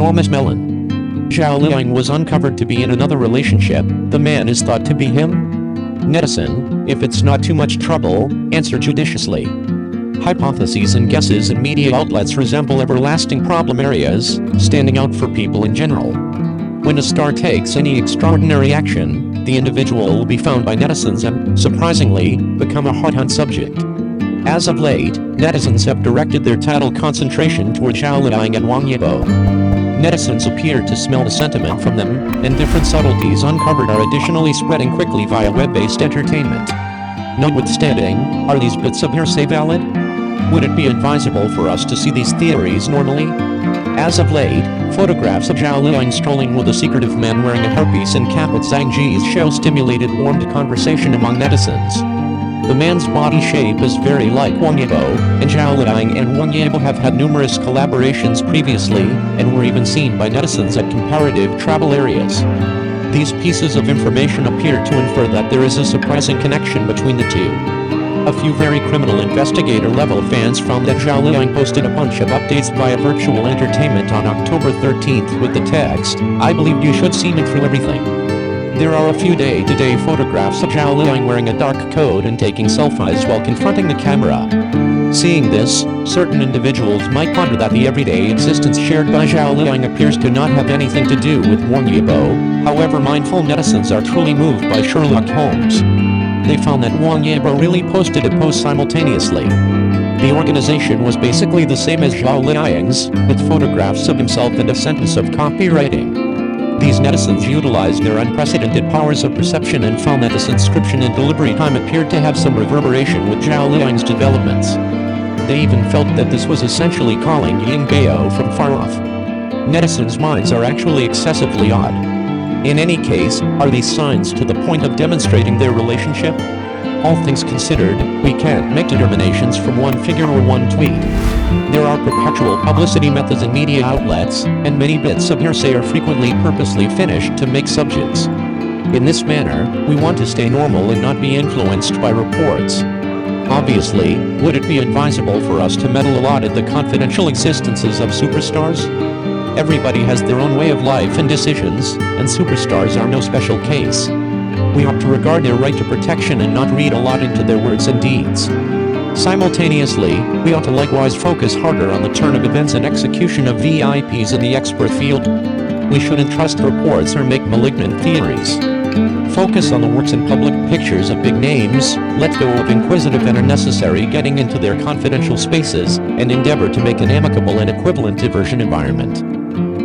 enormous melon. Zhao Liying was uncovered to be in another relationship. The man is thought to be him? Netizen, if it's not too much trouble, answer judiciously. Hypotheses and guesses in media outlets resemble everlasting problem areas, standing out for people in general. When a star takes any extraordinary action, the individual will be found by netizens and, surprisingly, become a hot-hunt subject. As of late, netizens have directed their title concentration toward Zhao Liying and Wang Yibo. Netizens appear to smell the sentiment from them, and different subtleties uncovered are additionally spreading quickly via web-based entertainment. Notwithstanding, are these bits of hearsay valid? Would it be advisable for us to see these theories normally? As of late, photographs of Zhao Liying strolling with a secretive man wearing a hairpiece and cap at Zhangji's show stimulated warmed conversation among netizens. The man's body shape is very like Wang Yibo, and Zhao Liying and Wang Yibo have had numerous collaborations previously, and were even seen by netizens at comparative travel areas. These pieces of information appear to infer that there is a surprising connection between the two. A few very criminal investigator-level fans found that Zhao Liying posted a bunch of updates via virtual entertainment on October 13th with the text, "I believed you should see me through everything." There are a few day-to-day photographs of Zhao Liying wearing a dark coat and taking selfies while confronting the camera. Seeing this, certain individuals might ponder that the everyday existence shared by Zhao Liying appears to not have anything to do with Wang Yibo. However, mindful netizens are truly moved by Sherlock Holmes. They found that Wang Yibo really posted a post simultaneously. The organization was basically the same as Zhao Liying's, with photographs of himself and a sentence of copywriting. These netizens utilized their unprecedented powers of perception and found that the subscription and delivery time appeared to have some reverberation with Zhao Liying's developments. They even felt that this was essentially calling Ying Bao from far off. Netizens' minds are actually excessively odd. In any case, are these signs to the point of demonstrating their relationship? All things considered, we can't make determinations from one figure or one tweet. There are perpetual publicity methods in media outlets, and many bits of hearsay are frequently purposely finished to make subjects. In this manner, we want to stay normal and not be influenced by reports. Obviously, would it be advisable for us to meddle a lot in the confidential existences of superstars? Everybody has their own way of life and decisions, and superstars are no special case. We ought to regard their right to protection and not read a lot into their words and deeds. Simultaneously, we ought to likewise focus harder on the turn of events and execution of VIPs in the expert field. We shouldn't trust reports or make malignant theories. Focus on the works and public pictures of big names, let go of inquisitive and unnecessary getting into their confidential spaces, and endeavor to make an amicable and equivalent diversion environment.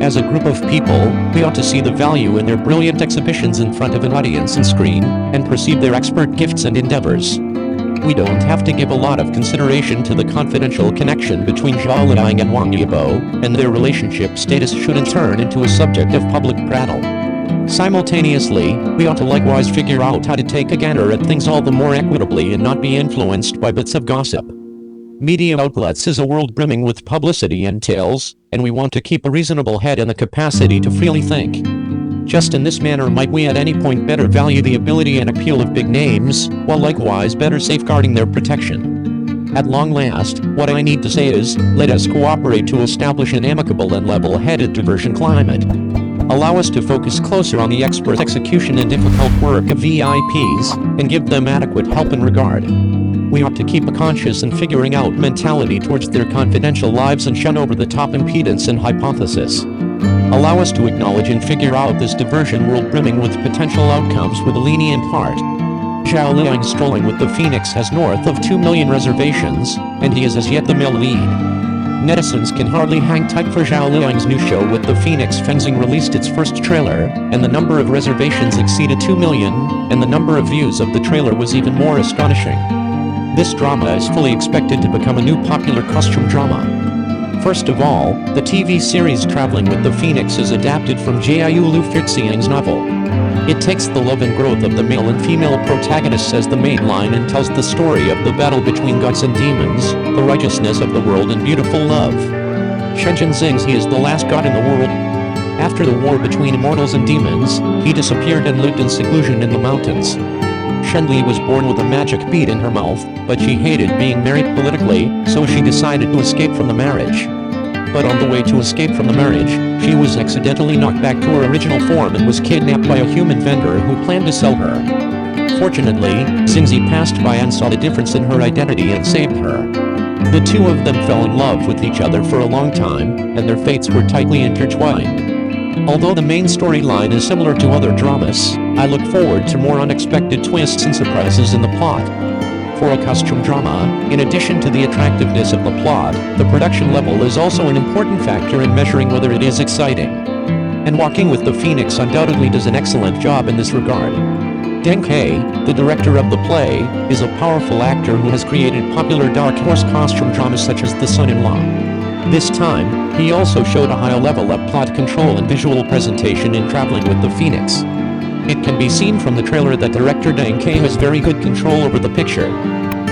As a group of people, we ought to see the value in their brilliant exhibitions in front of an audience and screen, and perceive their expert gifts and endeavors. We don't have to give a lot of consideration to the confidential connection between Zhao Liying and Wang Yibo, and their relationship status shouldn't turn into a subject of public prattle. Simultaneously, we ought to likewise figure out how to take a gander at things all the more equitably and not be influenced by bits of gossip. Media outlets is a world brimming with publicity and tales, and we want to keep a reasonable head and the capacity to freely think. Just in this manner might we at any point better value the ability and appeal of big names, while likewise better safeguarding their protection. At long last, what I need to say is, let us cooperate to establish an amicable and level-headed diversion climate. Allow us to focus closer on the expert execution and difficult work of VIPs, and give them adequate help and regard. We ought to keep a conscious and figuring out mentality towards their confidential lives and shun over-the-top impedance and hypothesis. Allow us to acknowledge and figure out this diversion world brimming with potential outcomes with a lenient heart. Zhao Liying strolling with the Phoenix has north of 2 million reservations, and he is as yet the male lead. Netizens can hardly hang tight for Zhao Liying's new show with the Phoenix fencing released its first trailer, and the number of reservations exceeded 2 million, and the number of views of the trailer was even more astonishing. This drama is fully expected to become a new popular costume drama. First of all, the TV series Traveling with the Phoenix is adapted from Zhao Liying's novel. It takes the love and growth of the male and female protagonists as the main line and tells the story of the battle between gods and demons, the righteousness of the world and beautiful love. Shenzhen sings he is the last god in the world. After the war between immortals and demons, he disappeared and lived in seclusion in the mountains. Shenli was born with a magic bead in her mouth, but she hated being married politically, so she decided to escape from the marriage. but on the way to escape from the marriage, she was accidentally knocked back to her original form and was kidnapped by a human vendor who planned to sell her. Fortunately, Xingzi passed by and saw the difference in her identity and saved her. The two of them fell in love with each other for a long time, and their fates were tightly intertwined. Although the main storyline is similar to other dramas, I look forward to more unexpected twists and surprises in the plot. For a costume drama, in addition to the attractiveness of the plot, the production level is also an important factor in measuring whether it is exciting. And Walking with the Phoenix undoubtedly does an excellent job in this regard. Deng He, the director of the play, is a powerful actor who has created popular dark horse costume dramas such as The Son-in-Law. This time, he also showed a high level of plot control and visual presentation in Traveling with the Phoenix. It can be seen from the trailer that director Deng He has very good control over the picture.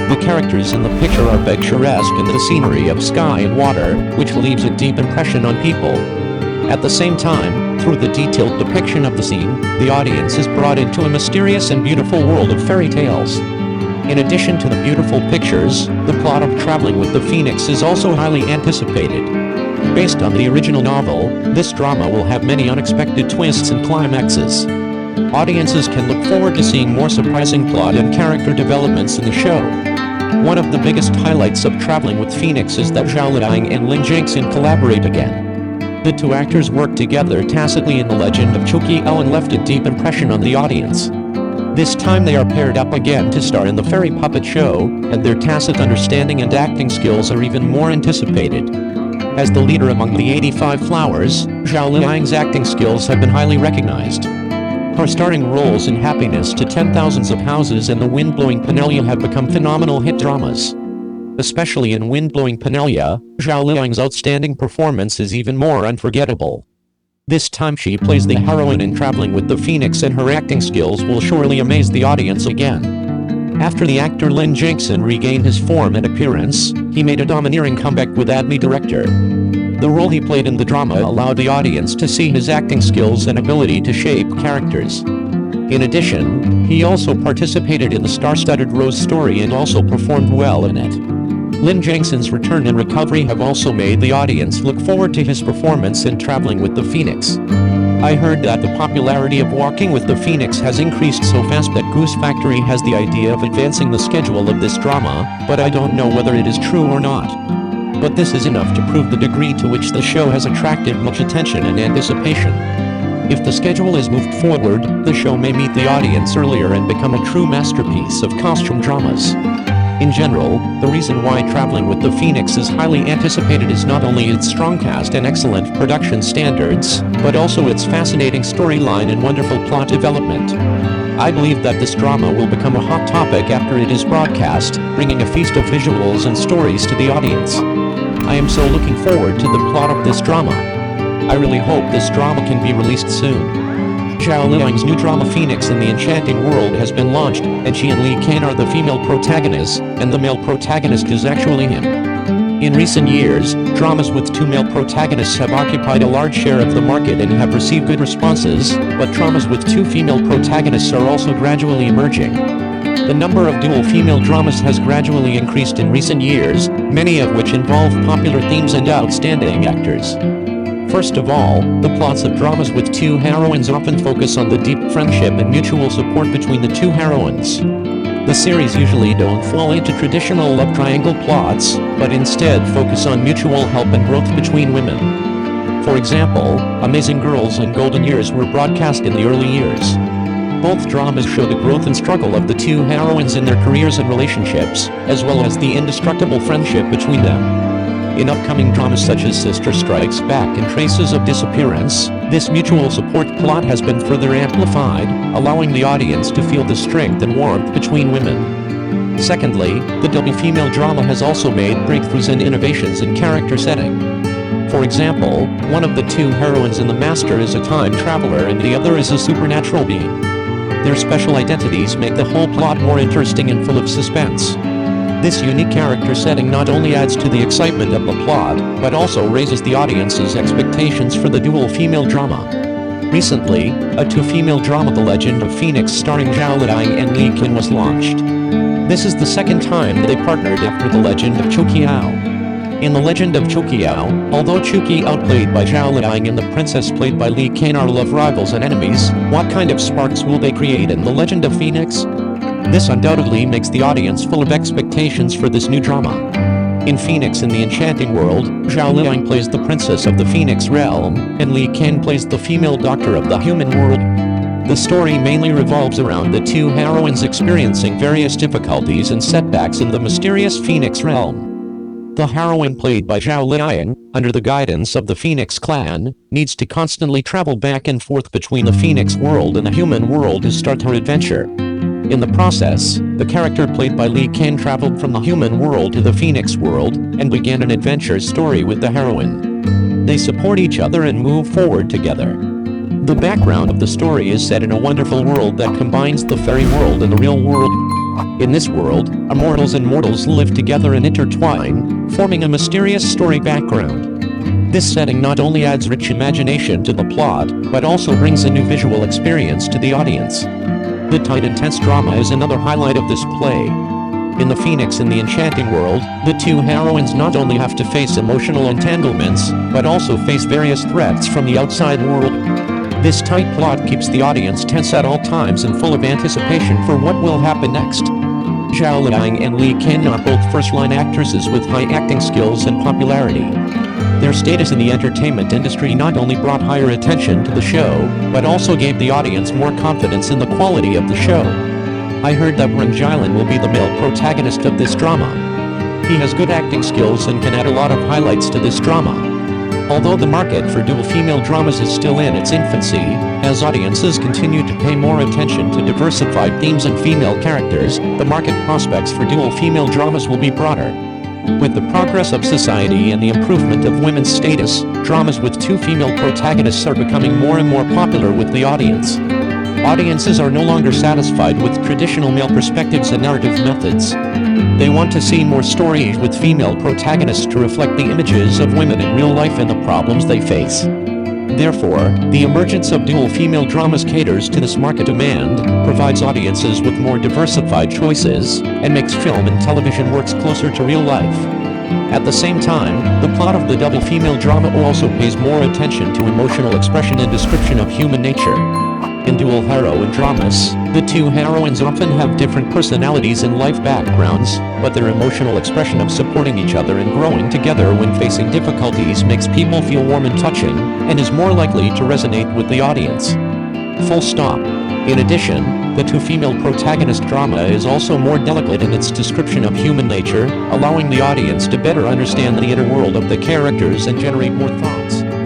The characters in the picture are picturesque and the scenery of sky and water, which leaves a deep impression on people. At the same time, through the detailed depiction of the scene, the audience is brought into a mysterious and beautiful world of fairy tales. In addition to the beautiful pictures, the plot of Traveling with the Phoenix is also highly anticipated. Based on the original novel, this drama will have many unexpected twists and climaxes. Audiences can look forward to seeing more surprising plot and character developments in the show. One of the biggest highlights of Traveling with Phoenix is that Zhao Liying and Lin Jingxin collaborate again. The two actors worked together tacitly in The Legend of Chuqiao and left a deep impression on the audience. This time they are paired up again to star in the fairy puppet show, and their tacit understanding and acting skills are even more anticipated. As the leader among the 85 flowers, Zhao Liying's acting skills have been highly recognized. Her starring roles in Happiness to 10,000s of Houses and The Wind-Blowing Penelope have become phenomenal hit dramas. Especially in Wind-Blowing Penelope, Zhao Liying's outstanding performance is even more unforgettable. This time she plays the heroine in Traveling with the Phoenix, and her acting skills will surely amaze the audience again. After the actor Lin Jingxin regained his form and appearance, he made a domineering comeback with Admi Director. The role he played in the drama allowed the audience to see his acting skills and ability to shape characters. In addition, he also participated in the star-studded Rose story and also performed well in it. Lin Jingxin's return and recovery have also made the audience look forward to his performance in Traveling with the Phoenix. I heard that the popularity of Walking with the Phoenix has increased so fast that Goose Factory has the idea of advancing the schedule of this drama, but I don't know whether it is true or not. But this is enough to prove the degree to which the show has attracted much attention and anticipation. If the schedule is moved forward, the show may meet the audience earlier and become a true masterpiece of costume dramas. In general, the reason why Traveling with the Phoenix is highly anticipated is not only its strong cast and excellent production standards, but also its fascinating storyline and wonderful plot development. I believe that this drama will become a hot topic after it is broadcast, bringing a feast of visuals and stories to the audience. I am so looking forward to the plot of this drama. I really hope this drama can be released soon. Zhao Liying's new drama Phoenix in the Enchanting World has been launched, and she and Li Kan are the female protagonists, and the male protagonist is actually him. In recent years, dramas with two male protagonists have occupied a large share of the market and have received good responses, but dramas with two female protagonists are also gradually emerging. The number of dual female dramas has gradually increased in recent years, many of which involve popular themes and outstanding actors. First of all, the plots of dramas with two heroines often focus on the deep friendship and mutual support between the two heroines. The series usually don't fall into traditional love triangle plots, but instead focus on mutual help and growth between women. For example, Amazing Girls and Golden Years were broadcast in the early years. Both dramas show the growth and struggle of the two heroines in their careers and relationships, as well as the indestructible friendship between them. In upcoming dramas such as Sister Strikes Back and Traces of Disappearance, this mutual support plot has been further amplified, allowing the audience to feel the strength and warmth between women. Secondly, the double female drama has also made breakthroughs and innovations in character setting. For example, one of the two heroines in The Master is a time traveler and the other is a supernatural being. Their special identities make the whole plot more interesting and full of suspense. This unique character setting not only adds to the excitement of the plot, but also raises the audience's expectations for the dual female drama. Recently, a two-female drama The Legend of Phoenix starring Zhao Liying and Li Kan was launched. This is the second time they partnered after The Legend of Chuqiao. In The Legend of Chuqiao, although Chuqiao played by Zhao Liying and the princess played by Li Ken are love rivals and enemies, what kind of sparks will they create in The Legend of Phoenix? This undoubtedly makes the audience full of expectations for this new drama. In Phoenix in the Enchanting World, Zhao Liying plays the princess of the Phoenix realm, and Li Ken plays the female doctor of the human world. The story mainly revolves around the two heroines experiencing various difficulties and setbacks in the mysterious Phoenix realm. The heroine played by Zhao Liying, under the guidance of the Phoenix clan, needs to constantly travel back and forth between the Phoenix world and the human world to start her adventure. In the process, the character played by Li Ken traveled from the human world to the Phoenix world, and began an adventure story with the heroine. They support each other and move forward together. The background of the story is set in a wonderful world that combines the fairy world and the real world. In this world, immortals and mortals live together and intertwine, forming a mysterious story background. This setting not only adds rich imagination to the plot, but also brings a new visual experience to the audience. The tight, intense drama is another highlight of this play. In the Phoenix in the Enchanting World, the two heroines not only have to face emotional entanglements, but also face various threats from the outside world. This tight plot keeps the audience tense at all times and full of anticipation for what will happen next. Zhao Liying and Li Ken are both first-line actresses with high acting skills and popularity. Their status in the entertainment industry not only brought higher attention to the show, but also gave the audience more confidence in the quality of the show. I heard that Wang Yibo will be the male protagonist of this drama. He has good acting skills and can add a lot of highlights to this drama. Although the market for dual female dramas is still in its infancy, as audiences continue to pay more attention to diversified themes and female characters, the market prospects for dual female dramas will be broader. With the progress of society and the improvement of women's status, dramas with two female protagonists are becoming more and more popular with the audience. Audiences are no longer satisfied with traditional male perspectives and narrative methods. They want to see more stories with female protagonists to reflect the images of women in real life and the problems they face. Therefore, the emergence of dual female dramas caters to this market demand, provides audiences with more diversified choices, and makes film and television works closer to real life. At the same time, the plot of the double female drama also pays more attention to emotional expression and description of human nature. In dual heroine dramas, the two heroines often have different personalities and life backgrounds, but their emotional expression of supporting each other and growing together when facing difficulties makes people feel warm and touching, and is more likely to resonate with the audience. Full stop. In addition, the two female protagonist drama is also more delicate in its description of human nature, allowing the audience to better understand the inner world of the characters and generate more thoughts.